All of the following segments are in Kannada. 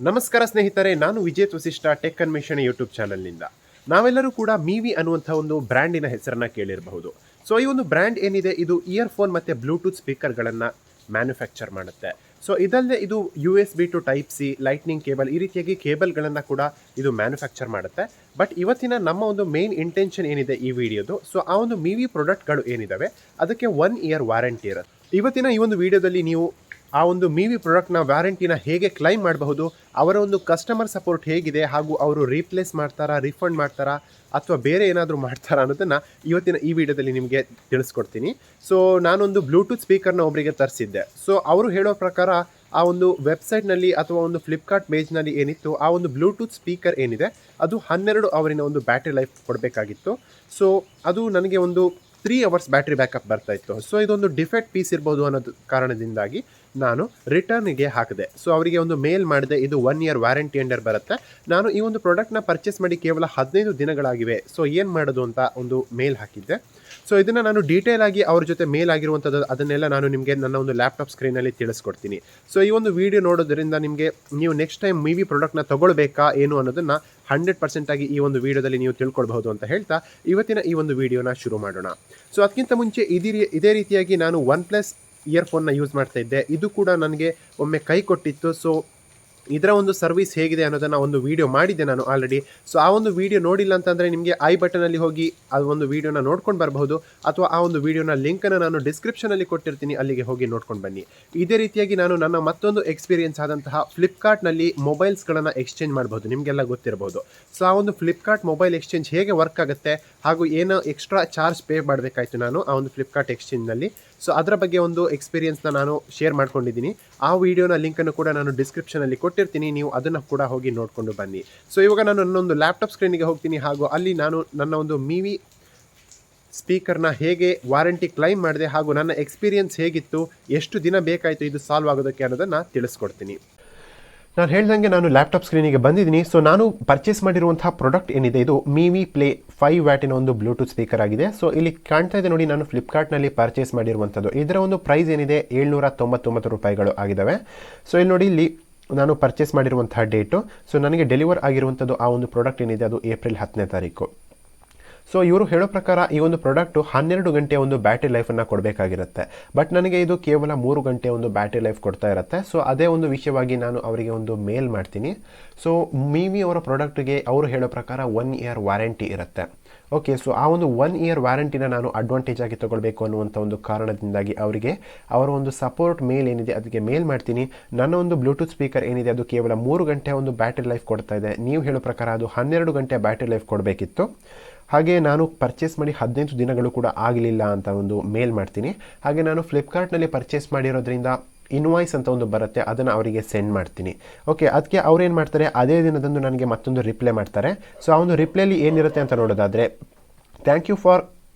ನಮಸ್ಕಾರ ಸ್ನೇಹಿತರೆ, ನಾನು ವಿಜೇತ್ ವಸಿಷ್ಠ ಟೆಕ್ ಅನ್ವೇಷಣೆ ಯೂಟ್ಯೂಬ್ ಚಾನಲ್ನಿಂದ. ನಾವೆಲ್ಲರೂ ಕೂಡ ಮೀವಿ ಅನ್ನುವಂಥ ಒಂದು ಬ್ರ್ಯಾಂಡಿನ ಹೆಸರನ್ನು ಕೇಳಿರಬಹುದು. ಸೊ ಈ ಒಂದು ಬ್ರ್ಯಾಂಡ್ ಏನಿದೆ ಇದು ಇಯರ್ಫೋನ್ ಮತ್ತು ಬ್ಲೂಟೂತ್ ಸ್ಪೀಕರ್ಗಳನ್ನು ಮ್ಯಾನುಫ್ಯಾಕ್ಚರ್ ಮಾಡುತ್ತೆ. ಸೊ ಇದಲ್ಲದೆ ಇದು USB to type C, lightning cable, ಈ ರೀತಿಯಾಗಿ ಕೇಬಲ್ಗಳನ್ನು ಕೂಡ ಇದು ಮ್ಯಾನುಫ್ಯಾಕ್ಚರ್ ಮಾಡುತ್ತೆ. ಬಟ್ ಇವತ್ತಿನ ನಮ್ಮ ಒಂದು ಮೇನ್ ಇಂಟೆನ್ಷನ್ ಏನಿದೆ ಈ ವಿಡಿಯೋದು, ಸೊ ಆ ಒಂದು ಮೀವಿ ಪ್ರಾಡಕ್ಟ್ಗಳು ಏನಿದ್ದಾವೆ ಅದಕ್ಕೆ 1 ಇಯರ್ ವಾರಂಟಿ ಇರುತ್ತೆ. ಇವತ್ತಿನ ಈ ಒಂದು ವಿಡಿಯೋದಲ್ಲಿ ನೀವು ಆ ಒಂದು ಮೀವಿ ಪ್ರಾಡಕ್ಟ್ನ ವ್ಯಾರಂಟಿನ ಹೇಗೆ ಕ್ಲೈಮ್ ಮಾಡಬಹುದು, ಅವರ ಒಂದು ಕಸ್ಟಮರ್ ಸಪೋರ್ಟ್ ಹೇಗಿದೆ, ಹಾಗೂ ಅವರು ರೀಪ್ಲೇಸ್ ಮಾಡ್ತಾರಾ, ರಿಫಂಡ್ ಮಾಡ್ತಾರಾ ಅಥವಾ ಬೇರೆ ಏನಾದರೂ ಮಾಡ್ತಾರಾ ಅನ್ನೋದನ್ನು ಇವತ್ತಿನ ಈ ವಿಡಿಯೋದಲ್ಲಿ ನಿಮಗೆ ತಿಳಿಸ್ಕೊಡ್ತೀನಿ. ಸೊ ನಾನೊಂದು ಬ್ಲೂಟೂತ್ ಸ್ಪೀಕರ್ನ ಒಬ್ಬರಿಗೆ ತರಿಸಿದ್ದೆ. ಸೊ ಅವರು ಹೇಳೋ ಪ್ರಕಾರ ಆ ಒಂದು ವೆಬ್ಸೈಟ್ನಲ್ಲಿ ಅಥವಾ ಒಂದು ಫ್ಲಿಪ್ಕಾರ್ಟ್ ಪೇಜ್ನಲ್ಲಿ ಏನಿತ್ತು, ಆ ಒಂದು ಬ್ಲೂಟೂತ್ ಸ್ಪೀಕರ್ ಏನಿದೆ ಅದು 12 ಅವರಿನ ಒಂದು ಬ್ಯಾಟ್ರಿ ಲೈಫ್ ಕೊಡಬೇಕಾಗಿತ್ತು. ಸೊ ಅದು ನನಗೆ ಒಂದು 3 ಅವರ್ಸ್ ಬ್ಯಾಟ್ರಿ ಬ್ಯಾಕಪ್ ಬರ್ತಾ ಇತ್ತು. ಸೊ ಇದೊಂದು ಡಿಫೆಕ್ಟ್ ಪೀಸ್ ಇರ್ಬೋದು ಅನ್ನೋದು ಕಾರಣದಿಂದಾಗಿ ನಾನು ರಿಟರ್ನಿಗೆ ಹಾಕಿದೆ. ಸೊ ಅವರಿಗೆ ಒಂದು ಮೇಲ್ ಮಾಡಿದೆ, ಇದು 1 ಇಯರ್ ವ್ಯಾರಂಟಿ ಅಂಡರ್ ಬರುತ್ತೆ, ನಾನು ಈ ಒಂದು ಪ್ರಾಡಕ್ಟ್ನ ಪರ್ಚೇಸ್ ಮಾಡಿ ಕೇವಲ 15 ದಿನಗಳಾಗಿವೆ, ಸೊ ಏನು ಮಾಡೋದು ಅಂತ ಒಂದು ಮೇಲ್ ಹಾಕಿದ್ದೆ. ಸೊ ಇದನ್ನು ನಾನು ಡೀಟೇಲ್ ಆಗಿ ಅವ್ರ ಜೊತೆ ಮೇಲ್ ಆಗಿರುವಂಥದ್ದು ಅದನ್ನೆಲ್ಲ ನಾನು ನಿಮಗೆ ನನ್ನ ಒಂದು ಲ್ಯಾಪ್ಟಾಪ್ ಸ್ಕ್ರೀನಲ್ಲಿ ತಿಳಿಸ್ಕೊಡ್ತೀನಿ. ಸೊ ಈ ಒಂದು ವಿಡಿಯೋ ನೋಡೋದ್ರಿಂದ ನಿಮಗೆ ನೀವು ನೆಕ್ಸ್ಟ್ ಟೈಮ್ ಮೀವಿ ಪ್ರಾಡಕ್ಟ್ನ ತೊಗೊಳ್ಬೇಕಾ ಏನು ಅನ್ನೋದನ್ನು 100% ಆಗಿ ಈ ಒಂದು ವಿಡಿಯೋದಲ್ಲಿ ನೀವು ತಿಳ್ಕೊಳ್ಬಹುದು ಅಂತ ಹೇಳ್ತಾ ಇವತ್ತಿನ ಈ ಒಂದು ವಿಡಿಯೋನ ಶುರು ಮಾಡೋಣ. ಸೊ ಅದಕ್ಕಿಂತ ಮುಂಚೆ ಇದೇ ರೀತಿಯಾಗಿ ನಾನು OnePlus ಇಯರ್ಫೋನ್ನ ಯೂಸ್ ಮಾಡ್ತಾ ಇದ್ದೆ. ಇದು ಕೂಡ ನನಗೆ ಒಮ್ಮೆ ಕೈ ಕೊಟ್ಟಿತ್ತು. ಸೊ ಇದರ ಒಂದು ಸರ್ವಿಸ್ ಹೇಗಿದೆ ಅನ್ನೋದನ್ನು ಒಂದು ವಿಡಿಯೋ ಮಾಡಿದ್ದೆ ನಾನು ಆಲ್ರೆಡಿ. ಸೊ ಆ ಒಂದು ವಿಡಿಯೋ ನೋಡಿಲ್ಲ ಅಂತಂದರೆ ನಿಮಗೆ ಐ ಬಟನಲ್ಲಿ ಹೋಗಿ ಆ ಒಂದು ವಿಡಿಯೋನ ನೋಡ್ಕೊಂಡು ಬರಬಹುದು, ಅಥವಾ ಆ ಒಂದು ವಿಡಿಯೋನ ಲಿಂಕನ್ನು ನಾನು ಡಿಸ್ಕ್ರಿಪ್ಷನಲ್ಲಿ ಕೊಟ್ಟಿರ್ತೀನಿ, ಅಲ್ಲಿಗೆ ಹೋಗಿ ನೋಡ್ಕೊಂಡು ಬನ್ನಿ. ಇದೇ ರೀತಿಯಾಗಿ ನಾನು ನನ್ನ ಮತ್ತೊಂದು ಎಕ್ಸ್ಪೀರಿಯನ್ಸ್ ಆದಂತಹ ಫ್ಲಿಪ್ಕಾರ್ಟ್ನಲ್ಲಿ ಮೊಬೈಲ್ಸ್ಗಳನ್ನು ಎಕ್ಸ್ಚೇಂಜ್ ಮಾಡ್ಬೋದು, ನಿಮಗೆಲ್ಲ ಗೊತ್ತಿರಬಹುದು. ಸೊ ಆ ಒಂದು ಫ್ಲಿಪ್ಕಾರ್ಟ್ ಮೊಬೈಲ್ ಎಕ್ಸ್ಚೇಂಜ್ ಹೇಗೆ ವರ್ಕ್ ಆಗುತ್ತೆ, ಹಾಗೂ ಏನೋ ಎಕ್ಸ್ಟ್ರಾ ಚಾರ್ಜ್ ಪೇ ಮಾಡಬೇಕಾಯ್ತು ನಾನು ಆ ಒಂದು ಫ್ಲಿಪ್ಕಾರ್ಟ್ ಎಕ್ಸ್ಚೇಂಜ್ನಲ್ಲಿ. ಸೊ ಅದರ ಬಗ್ಗೆ ಒಂದು ಎಕ್ಸ್ಪೀರಿಯನ್ಸ್ನ ನಾನು ಶೇರ್ ಮಾಡ್ಕೊಂಡಿದ್ದೀನಿ. ಆ ವಿಡಿಯೋನ ಲಿಂಕನ್ನು ಕೂಡ ನಾನು ಡಿಸ್ಕ್ರಿಪ್ಷನಲ್ಲಿ ಕೊಟ್ಟಿರ್ತೀನಿ, ನೀವು ಅದನ್ನು ಕೂಡ ಹೋಗಿ ನೋಡಿಕೊಂಡು ಬನ್ನಿ. ಸೊ ಇವಾಗ ನಾನು ನನ್ನೊಂದು ಲ್ಯಾಪ್ಟಾಪ್ ಸ್ಕ್ರೀನಿಗೆ ಹೋಗ್ತೀನಿ, ಹಾಗೂ ಅಲ್ಲಿ ನಾನು ನನ್ನ ಒಂದು ಮೀವಿ ಸ್ಪೀಕರ್ನ ಹೇಗೆ ವಾರಂಟಿ ಕ್ಲೈಮ್ ಮಾಡಿದೆ, ಹಾಗೂ ನನ್ನ ಎಕ್ಸ್ಪೀರಿಯನ್ಸ್ ಹೇಗಿತ್ತು, ಎಷ್ಟು ದಿನ ಬೇಕಾಯಿತು ಇದು ಸಾಲ್ವ್ ಆಗೋದಕ್ಕೆ ಅನ್ನೋದನ್ನು ತಿಳಿಸ್ಕೊಡ್ತೀನಿ. ನಾನು ಹೇಳ್ದಂಗೆ ನಾನು ಲ್ಯಾಪ್ಟಾಪ್ ಸ್ಕ್ರೀನಿಗೆ ಬಂದಿದ್ದೀನಿ. ಸೊ ನಾನು ಪರ್ಚೇಸ್ ಮಾಡಿರುವಂತಹ ಪ್ರಾಡಕ್ಟ್ ಏನಿದೆ ಇದು ಮೀವಿ ಪ್ಲೇ 5 ವ್ಯಾಟಿನ ಒಂದು ಬ್ಲೂಟೂತ್ ಸ್ಪೀಕರ್ ಆಗಿದೆ. ಸೊ ಇಲ್ಲಿ ಕಾಣ್ತಾ ಇದೆ ನೋಡಿ, ನಾನು ಫ್ಲಿಪ್ಕಾರ್ಟ್ನಲ್ಲಿ ಪರ್ಚೇಸ್ ಮಾಡಿರುವಂಥದ್ದು. ಇದರ ಒಂದು ಪ್ರೈಸ್ ಏನಿದೆ 799 ರೂಪಾಯಿಗಳು ಆಗಿದ್ದಾವೆ. ಸೊ ಇಲ್ಲಿ ನೋಡಿ, ಇಲ್ಲಿ ನಾನು ಪರ್ಚೇಸ್ ಮಾಡಿರುವಂತಹ ಡೇಟು. ಸೊ ನನಗೆ ಡೆಲಿವರ್ ಆಗಿರುವಂಥದ್ದು ಆ ಒಂದು ಪ್ರಾಡಕ್ಟ್ ಏನಿದೆ ಅದು ಏಪ್ರಿಲ್ 10ನೇ ತಾರೀಕು. ಸೊ ಇವರು ಹೇಳೋ ಪ್ರಕಾರ ಈ ಒಂದು ಪ್ರಾಡಕ್ಟು 12 ಗಂಟೆ ಒಂದು ಬ್ಯಾಟ್ರಿ ಲೈಫನ್ನು ಕೊಡಬೇಕಾಗಿರುತ್ತೆ. ಬಟ್ ನನಗೆ ಇದು ಕೇವಲ 3 ಗಂಟೆ ಒಂದು ಬ್ಯಾಟ್ರಿ ಲೈಫ್ ಕೊಡ್ತಾ ಇರುತ್ತೆ. ಸೊ ಅದೇ ಒಂದು ವಿಷಯವಾಗಿ ನಾನು ಅವರಿಗೆ ಒಂದು ಮೇಲ್ ಮಾಡ್ತೀನಿ. ಸೊ ಮೀವಿ ಅವರ ಪ್ರಾಡಕ್ಟ್ಗೆ ಅವರು ಹೇಳೋ ಪ್ರಕಾರ 1 ಇಯರ್ ವಾರಂಟಿ ಇರುತ್ತೆ. ಓಕೆ, ಸೊ ಆ ಒಂದು 1 ಇಯರ್ ವ್ಯಾರಂಟಿನ ನಾನು ಅಡ್ವಾಂಟೇಜ್ ಆಗಿ ತೊಗೊಳ್ಬೇಕು ಅನ್ನುವಂಥ ಒಂದು ಕಾರಣದಿಂದಾಗಿ ಅವರಿಗೆ ಅವರ ಒಂದು ಸಪೋರ್ಟ್ ಮೇಲ್ ಏನಿದೆ ಅದಕ್ಕೆ ಮೇಲ್ ಮಾಡ್ತೀನಿ. ನನ್ನ ಒಂದು ಬ್ಲೂಟೂತ್ ಸ್ಪೀಕರ್ ಏನಿದೆ ಅದು ಕೇವಲ 3 ಗಂಟೆ ಒಂದು ಬ್ಯಾಟ್ರಿ ಲೈಫ್ ಕೊಡ್ತಾ ಇದೆ, ನೀವು ಹೇಳೋ ಪ್ರಕಾರ ಅದು 12 ಗಂಟೆ ಬ್ಯಾಟ್ರಿ ಲೈಫ್ ಕೊಡಬೇಕಿತ್ತು, ಹಾಗೆ ನಾನು ಪರ್ಚೇಸ್ ಮಾಡಿ 15 ದಿನಗಳು ಕೂಡ ಆಗಲಿಲ್ಲ ಅಂತ ಒಂದು ಮೇಲ್ ಮಾಡ್ತೀನಿ. ಹಾಗೆ ನಾನು ಫ್ಲಿಪ್ಕಾರ್ಟ್ನಲ್ಲಿ ಪರ್ಚೇಸ್ ಮಾಡಿರೋದ್ರಿಂದ ಇನ್ವಾಯ್ಸ್ ಅಂತ ಒಂದು ಬರುತ್ತೆ, ಅದನ್ನು ಅವರಿಗೆ ಸೆಂಡ್ ಮಾಡ್ತೀನಿ. ಓಕೆ, ಅದಕ್ಕೆ ಅವ್ರೇನು ಮಾಡ್ತಾರೆ, ಅದೇ ದಿನದಂದು ನನಗೆ ಮತ್ತೊಂದು ರಿಪ್ಲೈ ಮಾಡ್ತಾರೆ. ಸೊ ಆ ಒಂದು ರಿಪ್ಲೈಲಿ ಏನಿರುತ್ತೆ ಅಂತ ನೋಡೋದಾದರೆ, thank you for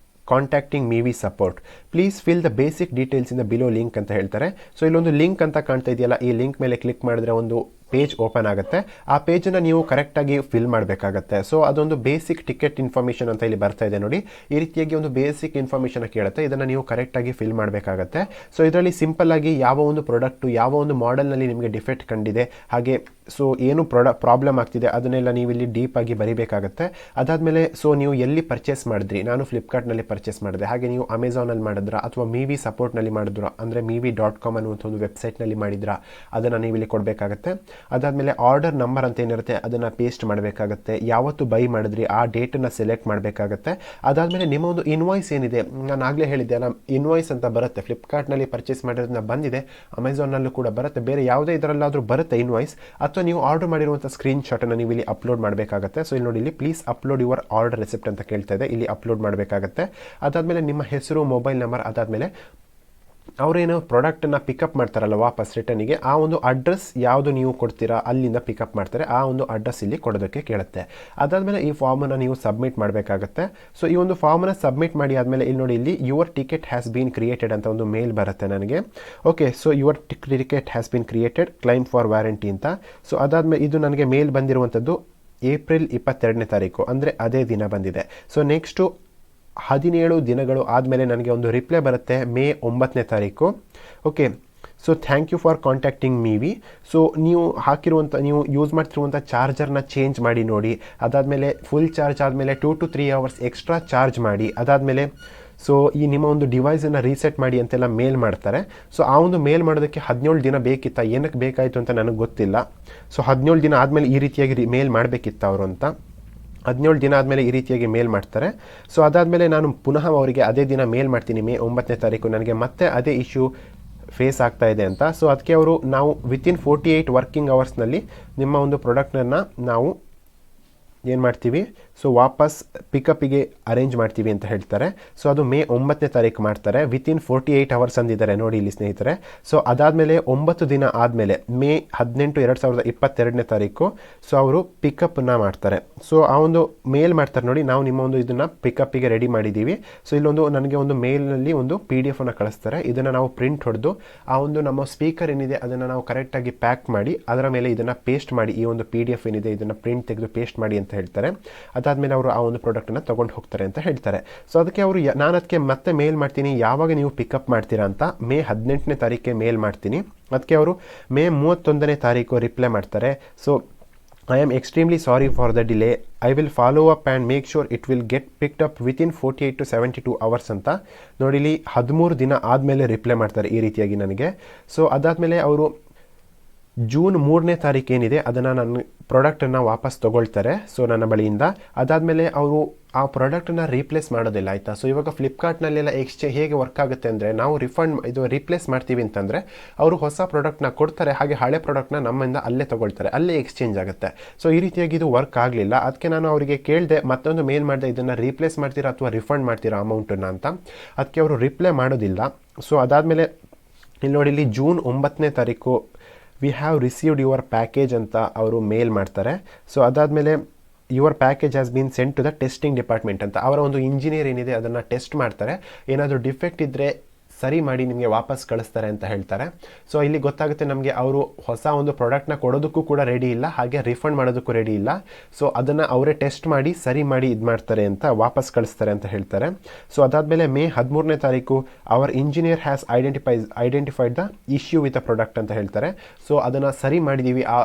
contacting Mivi support, please fill the basic details in the below link ಅಂತ ಹೇಳ್ತಾರೆ. ಸೊ ಇಲ್ಲೊಂದು ಲಿಂಕ್ ಅಂತ ಕಾಣ್ತಾ ಇದೆಯಲ್ಲ, ಈ ಲಿಂಕ್ ಮೇಲೆ ಕ್ಲಿಕ್ ಮಾಡಿದ್ರೆ ಒಂದು ಪೇಜ್ ಓಪನ್ ಆಗುತ್ತೆ. ಆ ಪೇಜನ್ನು ನೀವು ಕರೆಕ್ಟಾಗಿ ಫಿಲ್ ಮಾಡಬೇಕಾಗತ್ತೆ. ಸೊ ಅದೊಂದು ಬೇಸಿಕ್ ಟಿಕೆಟ್ ಇನ್ಫಾರ್ಮೇಷನ್ ಅಂತ ಇಲ್ಲಿ ಬರ್ತಾ ಇದೆ ನೋಡಿ, ಈ ರೀತಿಯಾಗಿ ಒಂದು ಬೇಸಿಕ್ ಇನ್ಫಾರ್ಮೇಷನ್ ಕೇಳುತ್ತೆ, ಇದನ್ನು ನೀವು ಕರೆಕ್ಟಾಗಿ ಫಿಲ್ ಮಾಡಬೇಕಾಗತ್ತೆ. ಸೊ ಇದರಲ್ಲಿ ಸಿಂಪಲ್ ಆಗಿ ಯಾವ ಒಂದು ಪ್ರಾಡಕ್ಟು ಯಾವ ಒಂದು ಮಾಡೆಲ್ನಲ್ಲಿ ನಿಮಗೆ ಡಿಫೆಕ್ಟ್ ಕಂಡಿದೆ, ಹಾಗೆ ಸೊ ಏನು ಪ್ರಾಬ್ಲಮ್ ಆಗ್ತಿದೆ ಅದನ್ನೆಲ್ಲ ನೀವು ಇಲ್ಲಿ ಡೀಪಾಗಿ ಬರೀಬೇಕಾಗತ್ತೆ. ಅದಾದಮೇಲೆ ಸೊ ನೀವು ಎಲ್ಲಿ ಪರ್ಚೇಸ್ ಮಾಡಿದ್ರಿ, ನಾನು ಫ್ಲಿಪ್ಕಾರ್ಟ್ನಲ್ಲಿ ಪರ್ಚೇಸ್ ಮಾಡಿದೆ, ಹಾಗೆ ನೀವು ಅಮೆಝಾನಲ್ಲಿ ಮಾಡಿದ್ರಾ ಅಥವಾ ಮೀವಿ ಸಪೋರ್ಟ್ನಲ್ಲಿ ಮಾಡಿದ್ರಾ, ಅಂದರೆ Mivi.com ಅನ್ನುವಂಥ ಒಂದು ವೆಬ್ಸೈಟ್ನಲ್ಲಿ ಮಾಡಿದ್ರಾ, ಅದನ್ನು ನೀವು ಇಲ್ಲಿ ಕೊಡಬೇಕಾಗತ್ತೆ. ಅದಾದಮೇಲೆ ಆರ್ಡರ್ ನಂಬರ್ ಅಂತ ಏನಿರುತ್ತೆ ಅದನ್ನು ಪೇಸ್ಟ್ ಮಾಡಬೇಕಾಗತ್ತೆ, ಯಾವತ್ತು ಬೈ ಮಾಡಿದ್ರಿ ಆ ಡೇಟನ್ನು ಸೆಲೆಕ್ಟ್ ಮಾಡಬೇಕಾಗತ್ತೆ. ಅದಾದಮೇಲೆ ನಿಮ್ಮ ಒಂದು ಇನ್ವಾಯ್ಸ್ ಏನಿದೆ, ನಾನು ಆಗಲೇ ಹೇಳಿದ್ದೆ ಅಲ್ಲ, ಇನ್ವಾಯ್ಸ್ ಅಂತ ಬರುತ್ತೆ, ಫ್ಲಿಪ್ಕಾರ್ಟ್ನಲ್ಲಿ ಪರ್ಚೇಸ್ ಮಾಡಿರೋದನ್ನ ಬಂದಿದೆ, ಅಮೆಝಾನಲ್ಲೂ ಕೂಡ ಬರುತ್ತೆ, ಬೇರೆ ಯಾವುದೇ ಇದರಲ್ಲಾದರೂ ಬರುತ್ತೆ ಇನ್ವಾಯ್ಸ್, ಅಥವಾ ನೀವು ಆರ್ಡರ್ ಮಾಡಿರುವಂಥ ಸ್ಕ್ರೀನ್ ಶಾಟನ್ನು ನೀವು ಇಲ್ಲಿ ಅಪ್ಲೋಡ್ ಮಾಡಬೇಕಾಗತ್ತೆ. ಸೊ ಇಲ್ಲಿ ನೋಡಿ, ಇಲ್ಲಿ please upload your order receipt ಅಂತ ಕೇಳ್ತಾ ಇದೆ, ಇಲ್ಲಿ ಅಪ್ಲೋಡ್ ಮಾಡಬೇಕಾಗತ್ತೆ. ಅದಾದಮೇಲೆ ನಿಮ್ಮ ಹೆಸರು, ಮೊಬೈಲ್ ನಂಬರ್, ಅದಾದಮೇಲೆ ಅವರೇನು ಪ್ರಾಡಕ್ಟನ್ನು ಪಿಕಪ್ ಮಾಡ್ತಾರಲ್ಲ ವಾಪಸ್ ರಿಟರ್ನಿಗೆ, ಆ ಒಂದು ಅಡ್ರೆಸ್ ಯಾವುದು ನೀವು ಕೊಡ್ತೀರಾ ಅಲ್ಲಿಂದ ಪಿಕಪ್ ಮಾಡ್ತಾರೆ, ಆ ಒಂದು ಅಡ್ರೆಸ್ ಇಲ್ಲಿ ಕೊಡೋದಕ್ಕೆ ಕೇಳುತ್ತೆ. ಅದಾದಮೇಲೆ ಈ ಫಾರ್ಮನ್ನು ನೀವು ಸಬ್ಮಿಟ್ ಮಾಡಬೇಕಾಗತ್ತೆ. ಸೊ ಈ ಒಂದು ಫಾರ್ಮನ್ನು ಸಬ್ಮಿಟ್ ಮಾಡಿ ಆದಮೇಲೆ ಇಲ್ಲಿ ನೋಡಿ, ಇಲ್ಲಿ your ticket has been created ಅಂತ ಒಂದು ಮೇಲ್ ಬರುತ್ತೆ ನನಗೆ. Okay, so your ticket has been created, claim for warranty ಅಂತ. ಸೊ ಅದಾದಮೇಲೆ ಇದು ನನಗೆ ಮೇಲ್ ಬಂದಿರುವಂಥದ್ದು ಏಪ್ರಿಲ್ 22ನೇ ತಾರೀಕು, ಅಂದರೆ ಅದೇ ದಿನ ಬಂದಿದೆ. ಸೊ ನೆಕ್ಸ್ಟು 17 ದಿನಗಳು ಆದಮೇಲೆ ನನಗೆ ಒಂದು ರಿಪ್ಲೈ ಬರುತ್ತೆ ಮೇ 9ನೇ ತಾರೀಕು. Okay, so thank you for contacting Mivi. So ನೀವು ಯೂಸ್ ಮಾಡ್ತಿರುವಂಥ ಚಾರ್ಜರ್ನ ಚೇಂಜ್ ಮಾಡಿ ನೋಡಿ. ಅದಾದಮೇಲೆ ಫುಲ್ ಚಾರ್ಜ್ ಆದಮೇಲೆ 2 to 3 hours ಎಕ್ಸ್ಟ್ರಾ ಚಾರ್ಜ್ ಮಾಡಿ. ಅದಾದಮೇಲೆ ಸೊ ಈ ನಿಮ್ಮ ಒಂದು ಡಿವೈಸನ್ನು ರೀಸೆಟ್ ಮಾಡಿ ಅಂತೆಲ್ಲ ಮೇಲ್ ಮಾಡ್ತಾರೆ. ಸೊ ಆ ಒಂದು ಮೇಲ್ ಮಾಡೋದಕ್ಕೆ 17 ದಿನ ಬೇಕಿತ್ತಾ, ಏನಕ್ಕೆ ಬೇಕಾಯಿತು ಅಂತ ನನಗೆ ಗೊತ್ತಿಲ್ಲ. ಸೊ 17 ದಿನ ಆದಮೇಲೆ ಈ ರೀತಿಯಾಗಿ ಮೇಲ್ ಮಾಡಬೇಕಿತ್ತ ಅವರು ಅಂತ. 17 ದಿನ ಆದಮೇಲೆ ಈ ರೀತಿಯಾಗಿ ಮೇಲ್ ಮಾಡ್ತಾರೆ. ಸೊ ಅದಾದಮೇಲೆ ನಾನು ಪುನಃ ಅವರಿಗೆ ಅದೇ ದಿನ ಮೇಲ್ ಮಾಡ್ತೀನಿ, ಮೇ 9ನೇ ತಾರೀಕು ನನಗೆ ಮತ್ತೆ ಅದೇ ಇಶ್ಯೂ ಫೇಸ್ ಆಗ್ತಾ ಇದೆ ಅಂತ. ಸೊ ಅದಕ್ಕೆ ಅವರು ನಾವು ವಿತಿನ್ 48 ವರ್ಕಿಂಗ್ ಅವರ್ಸ್ನಲ್ಲಿ ನಿಮ್ಮ ಒಂದು ಪ್ರಾಡಕ್ಟನ್ನು ನಾವು ಏನು ಮಾಡ್ತೀವಿ, ಸೊ ವಾಪಸ್ ಪಿಕಪ್ಪಿಗೆ ಅರೇಂಜ್ ಮಾಡ್ತೀವಿ ಅಂತ ಹೇಳ್ತಾರೆ. ಸೊ ಅದು ಮೇ 9ನೇ ತಾರೀಕು ಮಾಡ್ತಾರೆ. ವಿತಿನ್ 48 ಅವರ್ಸ್ ಅಂದಿದ್ದಾರೆ ನೋಡಿ ಇಲ್ಲಿ ಸ್ನೇಹಿತರೆ. ಸೊ ಅದಾದಮೇಲೆ 9 ದಿನ ಆದಮೇಲೆ ಮೇ 18, 2022ನೇ ತಾರೀಕು ಸೊ ಅವರು ಪಿಕಪ್ನ ಮಾಡ್ತಾರೆ. ಸೊ ಆ ಒಂದು ಮೇಲ್ ಮಾಡ್ತಾರೆ ನೋಡಿ, ನಾವು ನಿಮ್ಮ ಒಂದು ಇದನ್ನು ಪಿಕಪ್ಪಿಗೆ ರೆಡಿ ಮಾಡಿದ್ದೀವಿ. ಸೊ ಇಲ್ಲೊಂದು ನನಗೆ ಒಂದು ಮೇಲ್ನಲ್ಲಿ ಒಂದು PDF ಅನ್ನು ಕಳಿಸ್ತಾರೆ. ಇದನ್ನು ನಾವು ಪ್ರಿಂಟ್ ಹೊಡೆದು ಆ ಒಂದು ನಮ್ಮ ಸ್ಪೀಕರ್ ಏನಿದೆ ಅದನ್ನು ನಾವು ಕರೆಕ್ಟಾಗಿ ಪ್ಯಾಕ್ ಮಾಡಿ ಅದರ ಮೇಲೆ ಇದನ್ನು ಪೇಸ್ಟ್ ಮಾಡಿ, ಈ ಒಂದು PDF ಏನಿದೆ ಇದನ್ನು ಪ್ರಿಂಟ್ ತೆಗೆದು ಪೇಸ್ಟ್ ಮಾಡಿ ಅಂತ ಹೇಳ್ತಾರೆ. ಅದಾದಮೇಲೆ ಅವರು ಆ ಒಂದು ಪ್ರಾಡಕ್ಟನ್ನು ತೊಗೊಂಡು ಹೋಗ್ತಾರೆ ಅಂತ ಹೇಳ್ತಾರೆ. ಸೊ ಅದಕ್ಕೆ ಅವರು ನಾನು ಅದಕ್ಕೆ ಮತ್ತೆ ಮೇಲ್ ಮಾಡ್ತೀನಿ, ಯಾವಾಗ ನೀವು ಪಿಕಪ್ ಮಾಡ್ತೀರಾ ಅಂತ. ಮೇ 18ನೇ ತಾರೀಕಿಗೆ ಮೇಲ್ ಮಾಡ್ತೀನಿ. ಅದಕ್ಕೆ ಅವರು ಮೇ 31ನೇ ತಾರೀಕು ರಿಪ್ಲೈ ಮಾಡ್ತಾರೆ. So I am extremely sorry for the delay. I will follow up and make sure it will get picked up within 48 to 72 hours ಅಂತ ನೋಡಿ. ಇಲ್ಲಿ 13 ದಿನ ಆದಮೇಲೆ ರಿಪ್ಲೈ ಮಾಡ್ತಾರೆ ಈ ರೀತಿಯಾಗಿ ನನಗೆ. ಸೊ ಅದಾದಮೇಲೆ ಅವರು ಜೂನ್ 3ನೇ ತಾರೀಕು ಏನಿದೆ ಅದನ್ನು ನನ್ನ ಪ್ರಾಡಕ್ಟನ್ನು ವಾಪಸ್ ತೊಗೊಳ್ತಾರೆ ಸೊ ನನ್ನ ಬಳಿಯಿಂದ. ಅದಾದಮೇಲೆ ಅವರು ಆ ಪ್ರಾಡಕ್ಟನ್ನು ರೀಪ್ಲೇಸ್ ಮಾಡೋದಿಲ್ಲ ಆಯಿತಾ. ಸೊ ಇವಾಗ ಫ್ಲಿಪ್ಕಾರ್ಟ್ನಲ್ಲೆಲ್ಲ ಹೇಗೆ ವರ್ಕ್ ಆಗುತ್ತೆ ಅಂದರೆ, ನಾವು ರೀಪ್ಲೇಸ್ ಮಾಡ್ತೀವಿ ಅಂತಂದರೆ ಅವರು ಹೊಸ ಪ್ರಾಡಕ್ಟ್ನ ಕೊಡ್ತಾರೆ, ಹಾಗೆ ಹಳೆ ಪ್ರಾಡಕ್ಟ್ನ ನಮ್ಮಿಂದ ಅಲ್ಲೇ ತೊಗೊಳ್ತಾರೆ, ಅಲ್ಲೇ ಎಕ್ಸ್ಚೇಂಜ್ ಆಗುತ್ತೆ. ಸೊ ಈ ರೀತಿಯಾಗಿ ಇದು ವರ್ಕ್ ಆಗಲಿಲ್ಲ. ಅದಕ್ಕೆ ನಾನು ಅವರಿಗೆ ಕೇಳಿದೆ, ಮತ್ತೊಂದು ಮೇಲ್ ಮಾಡಿದೆ, ಇದನ್ನು ರೀಪ್ಲೇಸ್ ಮಾಡ್ತೀರಾ ಅಥವಾ ರಿಫಂಡ್ ಮಾಡ್ತೀರಾ ಅಮೌಂಟನ್ನು ಅಂತ. ಅದಕ್ಕೆ ಅವರು ರಿಪ್ಲೈ ಮಾಡೋದಿಲ್ಲ. ಸೊ ಅದಾದಮೇಲೆ ಇಲ್ಲಿ ನೋಡಿ, ಇಲ್ಲಿ ಜೂನ್ 9ನೇ ತಾರೀಕು we have received your package ಅಂತ ಅವರು ಮೇಲ್ ಮಾಡ್ತಾರೆ. ಸೊ ಅದಾದಮೇಲೆ your package has been sent to the testing department ಅಂತ ಅವರ ಒಂದು ಇಂಜಿನಿಯರ್ ಏನಿದೆ ಅದನ್ನು ಟೆಸ್ಟ್ ಮಾಡ್ತಾರೆ. ಏನಾದರೂ ಡಿಫೆಕ್ಟ್ ಇದ್ದರೆ ಸರಿ ಮಾಡಿ ನಿಮಗೆ ವಾಪಸ್ ಕಳಿಸ್ತಾರೆ ಅಂತ ಹೇಳ್ತಾರೆ. ಸೊ ಇಲ್ಲಿ ಗೊತ್ತಾಗುತ್ತೆ ನಮಗೆ ಅವರು ಹೊಸ ಒಂದು ಪ್ರಾಡಕ್ಟ್ನ ಕೊಡೋದಕ್ಕೂ ಕೂಡ ರೆಡಿ ಇಲ್ಲ, ಹಾಗೆ ರಿಫಂಡ್ ಮಾಡೋದಕ್ಕೂ ರೆಡಿ ಇಲ್ಲ. ಸೊ ಅದನ್ನು ಅವರೇ ಟೆಸ್ಟ್ ಮಾಡಿ ಸರಿ ಮಾಡಿ ಇದು ಮಾಡ್ತಾರೆ ಅಂತ ವಾಪಸ್ ಕಳಿಸ್ತಾರೆ ಅಂತ ಹೇಳ್ತಾರೆ. ಸೊ ಅದಾದಮೇಲೆ ಮೇ 13ನೇ ತಾರೀಕು our engineer has identified the issue with a product ಅಂತ ಹೇಳ್ತಾರೆ. ಸೊ ಅದನ್ನು ಸರಿ ಮಾಡಿದ್ದೀವಿ ಆ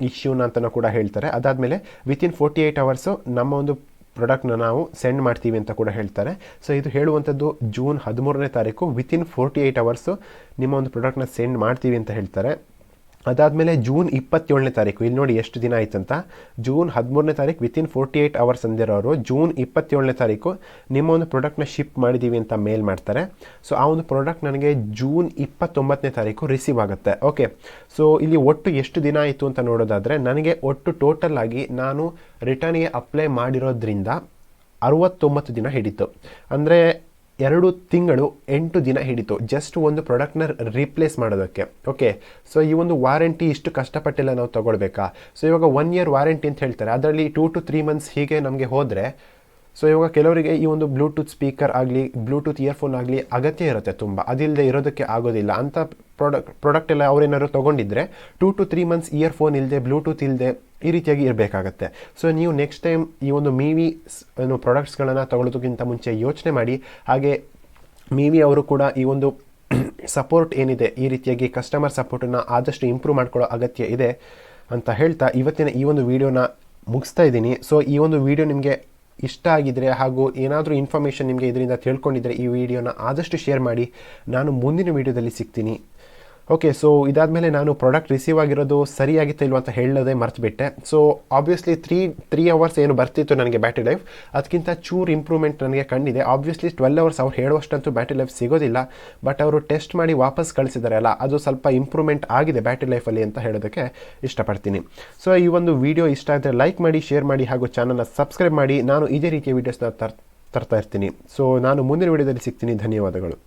ಇಶ್ಯೂನ ಅಂತಲೂ ಕೂಡ ಹೇಳ್ತಾರೆ. ಅದಾದಮೇಲೆ ವಿತಿನ್ 48 hours ನಮ್ಮ ಒಂದು ಪ್ರಾಡಕ್ಟ್ನ ನಾವು ಸೆಂಡ್ ಮಾಡ್ತೀವಿ ಅಂತ ಕೂಡ ಹೇಳ್ತಾರೆ. ಸೊ ಇದು ಹೇಳುವಂಥದ್ದು ಜೂನ್ 13ನೇ ತಾರೀಕು ವಿತಿನ್ 48 hours ನಿಮ್ಮ ಒಂದು ಪ್ರಾಡಕ್ಟ್ನ ಸೆಂಡ್ ಮಾಡ್ತೀವಿ ಅಂತ ಹೇಳ್ತಾರೆ. ಅದಾದಮೇಲೆ ಜೂನ್ 27ನೇ ತಾರೀಕು, ಇಲ್ಲಿ ನೋಡಿ ಎಷ್ಟು ದಿನ ಆಯ್ತಂತ. ಜೂನ್ 13ನೇ ತಾರೀಕು ವಿತಿನ್ 48 hours ಅಂದಿರೋರು ಜೂನ್ 27ನೇ ತಾರೀಕು ನಿಮ್ಮ ಒಂದು ಪ್ರಾಡಕ್ಟ್ನ ಶಿಪ್ ಮಾಡಿದ್ದೀವಿ ಅಂತ ಮೇಲ್ ಮಾಡ್ತಾರೆ. ಸೊ ಆ ಒಂದು ಪ್ರಾಡಕ್ಟ್ ನನಗೆ ಜೂನ್ 29ನೇ ತಾರೀಕು ರಿಸೀವ್ ಆಗುತ್ತೆ. ಓಕೆ, ಸೊ ಇಲ್ಲಿ ಒಟ್ಟು ಎಷ್ಟು ದಿನ ಆಯಿತು ಅಂತ ನೋಡೋದಾದರೆ ನನಗೆ ಒಟ್ಟು ಟೋಟಲ್ ಆಗಿ ನಾನು ರಿಟರ್ನ್ಗೆ ಅಪ್ಲೈ ಮಾಡಿರೋದ್ರಿಂದ 69 ದಿನ ಹಿಡಿತು. ಅಂದರೆ 2 ತಿಂಗಳು 8 ದಿನ ಹಿಡಿತು ಜಸ್ಟ್ ಒಂದು ಪ್ರಾಡಕ್ಟ್ನ ರೀಪ್ಲೇಸ್ ಮಾಡೋದಕ್ಕೆ. ಓಕೆ, ಸೊ ಈ ಒಂದು ವಾರಂಟಿ ಇಷ್ಟು ಕಷ್ಟಪಟ್ಟಿಲ್ಲ ನಾವು ತೊಗೊಳ್ಬೇಕಾ. ಸೊ ಇವಾಗ 1 year ವಾರಂಟಿ ಅಂತ ಹೇಳ್ತಾರೆ, ಅದರಲ್ಲಿ 2 to 3 months ಹೀಗೆ ನಮಗೆ ಹೋದರೆ, ಸೊ ಇವಾಗ ಕೆಲವರಿಗೆ ಈ ಒಂದು ಬ್ಲೂಟೂತ್ ಸ್ಪೀಕರ್ ಆಗಲಿ ಬ್ಲೂಟೂತ್ ಇಯರ್ಫೋನ್ ಆಗಲಿ ಅಗತ್ಯ ಇರುತ್ತೆ ತುಂಬ, ಅದಿಲ್ಲದೆ ಇರೋದಕ್ಕೆ ಆಗೋದಿಲ್ಲ ಅಂತ ಪ್ರಾಡಕ್ಟ್ ಎಲ್ಲ ಅವರೇನಾದ್ರು ತೊಗೊಂಡಿದ್ರೆ 2 to 3 months ಇಯರ್ಫೋನ್ ಇಲ್ಲದೆ ಬ್ಲೂಟೂತ್ ಇಲ್ಲದೆ ಈ ರೀತಿಯಾಗಿ ಇರಬೇಕಾಗತ್ತೆ. ಸೊ ನೀವು ನೆಕ್ಸ್ಟ್ ಟೈಮ್ ಈ ಒಂದು ಮೀವಿ ಪ್ರಾಡಕ್ಟ್ಸ್ಗಳನ್ನು ತಗೊಳ್ಳೋದಕ್ಕಿಂತ ಮುಂಚೆ ಯೋಚನೆ ಮಾಡಿ. ಹಾಗೆ ಮೀವಿ ಅವರು ಕೂಡ ಈ ಒಂದು ಸಪೋರ್ಟ್ ಏನಿದೆ ಈ ರೀತಿಯಾಗಿ ಕಸ್ಟಮರ್ ಸಪೋರ್ಟನ್ನು ಆದಷ್ಟು ಇಂಪ್ರೂವ್ ಮಾಡ್ಕೊಳ್ಳೋ ಅಗತ್ಯ ಇದೆ ಅಂತ ಹೇಳ್ತಾ ಇವತ್ತಿನ ಈ ಒಂದು ವಿಡಿಯೋನ ಮುಗಿಸ್ತಾ ಇದ್ದೀನಿ. ಸೊ ಈ ಒಂದು ವಿಡಿಯೋ ನಿಮಗೆ ಇಷ್ಟ ಆಗಿದ್ರೆ ಹಾಗೂ ಏನಾದರೂ ಇನ್ಫಾರ್ಮೇಷನ್ ನಿಮಗೆ ಇದರಿಂದ ತಿಳ್ಕೊಂಡಿದ್ರೆ ಈ ವಿಡಿಯೋನ ಆದಷ್ಟು ಶೇರ್ ಮಾಡಿ. ನಾನು ಮುಂದಿನ ವಿಡಿಯೋದಲ್ಲಿ ಸಿಗ್ತೀನಿ. ಓಕೆ, ಸೊ ಇದಾದಮೇಲೆ ನಾನು ಪ್ರಾಡಕ್ಟ್ ರಿಸೀವ್ ಆಗಿರೋದು ಸರಿಯಾಗಿತ್ತು ಇಲ್ವ ಅಂತ ಹೇಳೋದೇ ಮರ್ತುಬಿಟ್ಟೆ. ಸೊ ಆಬ್ವಿಯಸ್ಲಿ 3 hours ಏನು ಬರ್ತಿತ್ತು ನನಗೆ ಬ್ಯಾಟ್ರಿ ಲೈಫ್, ಅದಕ್ಕಿಂತ ಚೂರು ಇಂಪ್ರೂವ್ಮೆಂಟ್ ನನಗೆ ಕಂಡಿದೆ. ಆಬ್ವಿಯಸ್ಲಿ 12 hours ಅವ್ರು ಹೇಳುವಷ್ಟಂತೂ ಬ್ಯಾಟ್ರಿ ಲೈಫ್ ಸಿಗೋದಿಲ್ಲ, ಬಟ್ ಅವರು ಟೆಸ್ಟ್ ಮಾಡಿ ವಾಪಸ್ ಕಳಿಸಿದ್ದಾರೆ ಅಲ್ಲ, ಅದು ಸ್ವಲ್ಪ ಇಂಪ್ರೂವ್ಮೆಂಟ್ ಆಗಿದೆ ಬ್ಯಾಟ್ರಿ ಲೈಫಲ್ಲಿ ಅಂತ ಹೇಳೋದಕ್ಕೆ ಇಷ್ಟಪಡ್ತೀನಿ. ಸೊ ಈ ಒಂದು ವಿಡಿಯೋ ಇಷ್ಟ ಆದರೆ ಲೈಕ್ ಮಾಡಿ, ಶೇರ್ ಮಾಡಿ ಹಾಗೂ ಚಾನಲ್ನ ಸಬ್ಸ್ಕ್ರೈಬ್ ಮಾಡಿ. ನಾನು ಇದೇ ರೀತಿಯ ವೀಡಿಯೋಸ್ನ ತರ್ತಾ ಇರ್ತೀನಿ. ಸೊ ನಾನು ಮುಂದಿನ ವಿಡಿಯೋದಲ್ಲಿ ಸಿಗ್ತೀನಿ. ಧನ್ಯವಾದಗಳು.